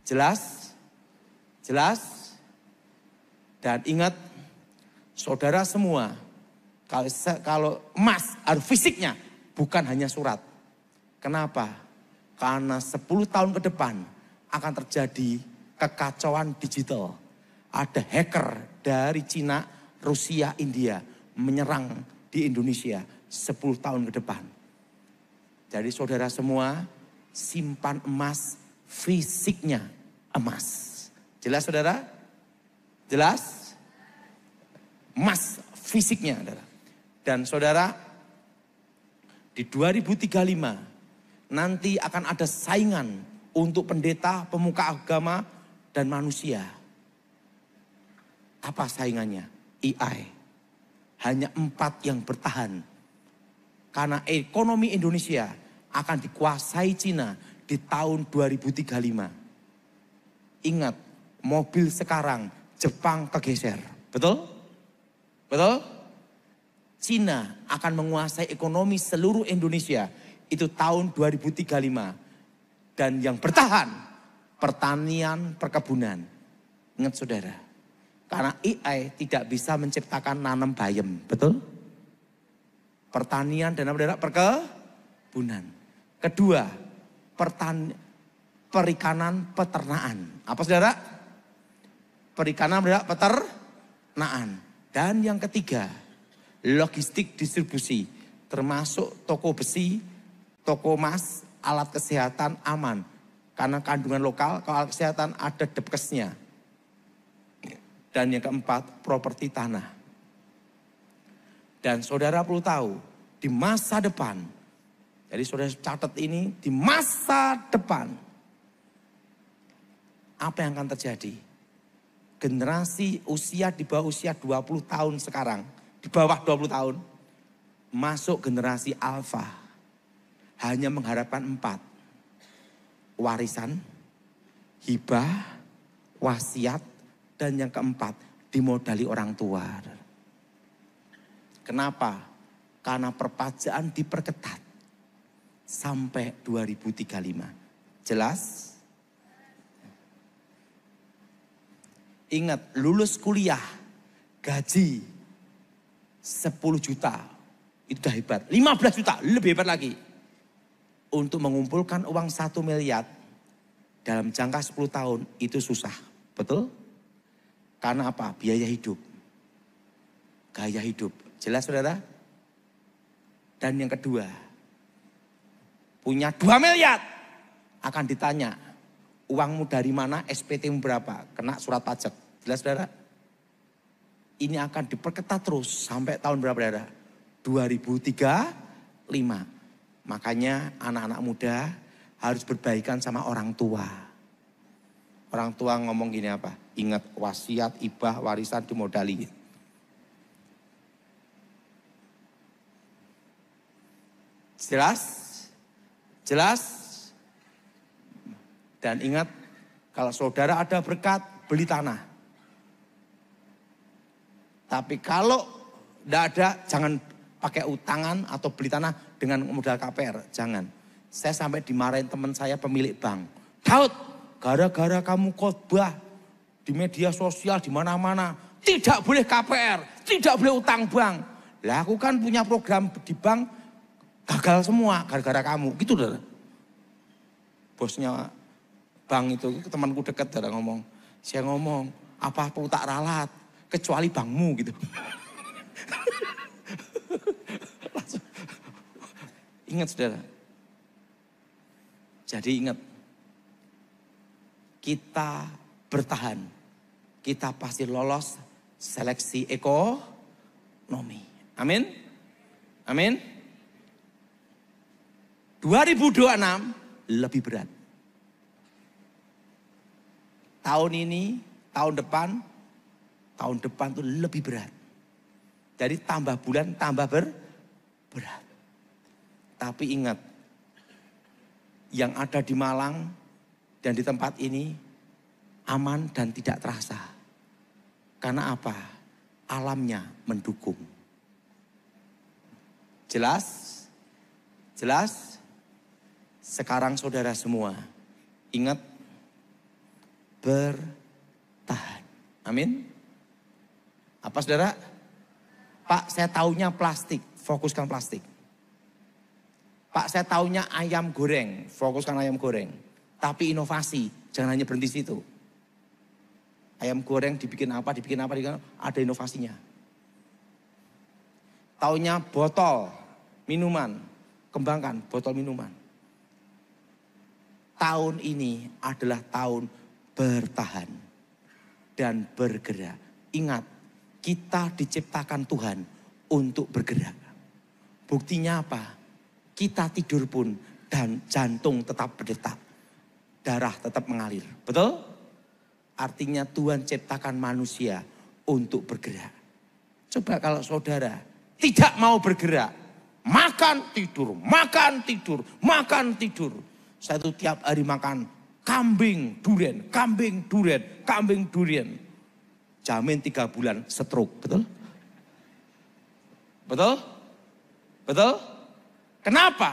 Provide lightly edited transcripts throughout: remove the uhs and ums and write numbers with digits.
Jelas? Jelas? Dan ingat, saudara semua, kalau emas harus fisiknya, bukan hanya surat. Kenapa? Karena 10 tahun ke depan akan terjadi kekacauan digital. Ada hacker dari Cina, Rusia, India menyerang di Indonesia 10 tahun ke depan. Jadi saudara semua, simpan emas, fisiknya emas. Jelas saudara? Jelas? Emas fisiknya adalah. Dan saudara, di 2035 nanti akan ada saingan untuk pendeta, pemuka agama, dan manusia. Apa saingannya? AI. Hanya 4 yang bertahan. Karena ekonomi Indonesia akan dikuasai Cina di tahun 2035. Ingat, mobil sekarang Jepang kegeser. Betul? Betul? Cina akan menguasai ekonomi seluruh Indonesia itu tahun 2035. Dan yang bertahan, pertanian, perkebunan. Ingat saudara, karena AI tidak bisa menciptakan nanam bayam. Betul? Pertanian dan perkebunan. Kedua, perikanan, peternakan. Apa saudara? Perikanan, peternakan. Dan yang ketiga, logistik distribusi. Termasuk toko besi, toko emas, alat kesehatan aman. Karena kandungan lokal, kalau alat kesehatan ada Depkesnya. Dan yang keempat, properti tanah. Dan saudara perlu tahu, di masa depan, jadi saudara catat ini, di masa depan, apa yang akan terjadi? Generasi usia di bawah usia 20 tahun sekarang, di bawah 20 tahun, masuk generasi alfa, hanya mengharapkan 4. Warisan, hibah, wasiat, dan yang keempat, dimodali orang tua. Kenapa? Karena perpajaan diperketat sampai 2035. Jelas? Ingat, lulus kuliah, gaji 10 juta. Itu udah hebat. 15 juta, lebih hebat lagi. Untuk mengumpulkan uang 1 miliar dalam jangka 10 tahun, itu susah. Betul? Karena apa? Biaya hidup. Gaya hidup. Jelas saudara? Dan yang kedua, punya 2 miliar. Akan ditanya, uangmu dari mana, SPT-mu berapa? Kena surat pajak. Jelas saudara? Ini akan diperketat terus sampai tahun berapa saudara? 2035. Makanya anak-anak muda harus berbaikan sama orang tua. Orang tua ngomong gini apa? Ingat wasiat, hibah, warisan dimodali. Jelas? Jelas? Dan ingat, kalau saudara ada berkat, beli tanah. Tapi kalau tidak ada, jangan pakai utangan atau beli tanah dengan modal KPR. Jangan. Saya sampai dimarahin teman saya pemilik bank. Daud, gara-gara kamu khotbah di media sosial di mana-mana, tidak boleh KPR, tidak boleh utang bank. Lah aku kan punya program di bank, gagal semua gara-gara kamu. Gitu dah. Bosnya bank itu temanku dekat dah ngomong. Saya ngomong, apa perlu tak ralat kecuali bankmu gitu. Ingat saudara. Jadi ingat. Kita bertahan. Kita pasti lolos seleksi ekonomi. Amin. Amin. 2026 lebih berat. Tahun ini, tahun depan itu lebih berat. Jadi tambah bulan, tambah berat. Tapi ingat, yang ada di Malang dan di tempat ini aman dan tidak terasa. Karena apa? Alamnya mendukung. Jelas? Jelas? Sekarang saudara semua, ingat bertahan. Amin. Apa saudara? Pak, saya taunya plastik, fokuskan plastik. Pak, saya taunya ayam goreng, fokuskan ayam goreng. Tapi inovasi, jangan hanya berhenti situ. Ayam goreng dibikin apa, ada inovasinya. Taunya botol minuman, kembangkan botol minuman. Tahun ini adalah tahun bertahan dan bergerak. Ingat, kita diciptakan Tuhan untuk bergerak. Buktinya apa? Kita tidur pun dan jantung tetap berdetak. Darah tetap mengalir. Betul? Artinya Tuhan ciptakan manusia untuk bergerak. Coba kalau saudara tidak mau bergerak. Makan, tidur, makan, tidur, makan, tidur. Saya tuh tiap hari makan kambing durian, kambing durian, kambing durian. Jamin 3 bulan stroke, betul? Betul? Betul? Kenapa?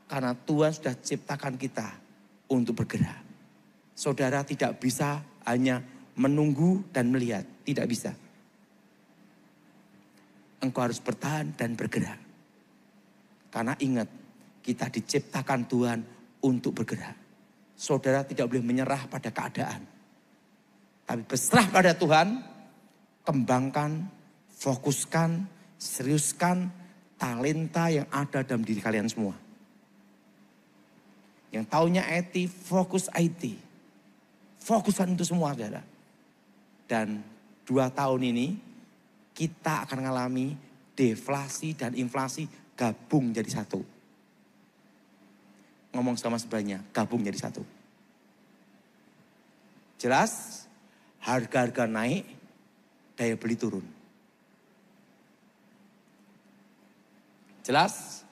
Karena Tuhan sudah ciptakan kita untuk bergerak. Saudara tidak bisa hanya menunggu dan melihat, tidak bisa. Engkau harus bertahan dan bergerak. Karena ingat, kita diciptakan Tuhan untuk bergerak. Saudara tidak boleh menyerah pada keadaan. Tapi berserah pada Tuhan, kembangkan, fokuskan, seriuskan talenta yang ada dalam diri kalian semua. Yang taunya IT, fokus IT. Fokuskan itu semua, saudara. Dan 2 tahun ini kita akan mengalami deflasi dan inflasi gabung jadi satu. Ngomong sama sebelahnya, gabung jadi satu. Jelas? Harga-harga naik, daya beli turun. Jelas?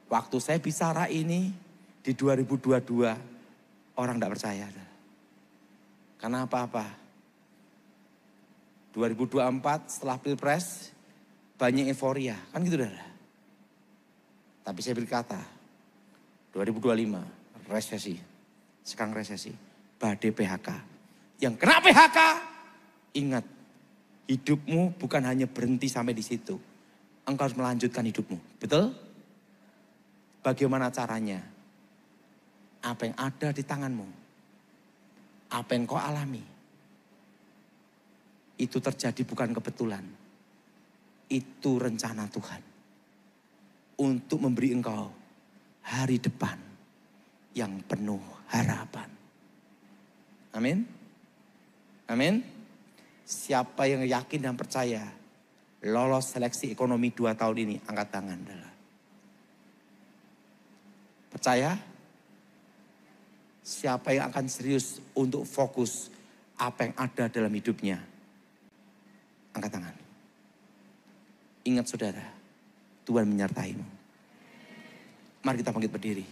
Waktu saya bicara ini di 2022, orang tidak percaya. Karena apa-apa? 2024 setelah Pilpres, banyak euforia. Kan gitu, saudara. Tapi saya berkata, 2025 resesi. Sekarang resesi. Badai PHK. Yang kena PHK, ingat, hidupmu bukan hanya berhenti sampai di situ. Engkau harus melanjutkan hidupmu. Betul? Bagaimana caranya? Apa yang ada di tanganmu? Apa yang kau alami? Itu terjadi bukan kebetulan. Itu rencana Tuhan. Untuk memberi engkau hari depan yang penuh harapan. Amin. Amin. Siapa yang yakin dan percaya lolos seleksi ekonomi 2 tahun ini, angkat tangan. Percaya? Siapa yang akan serius untuk fokus apa yang ada dalam hidupnya? Angkat tangan. Ingat saudara, Tuhan menyertaimu. Mari kita bangkit berdiri.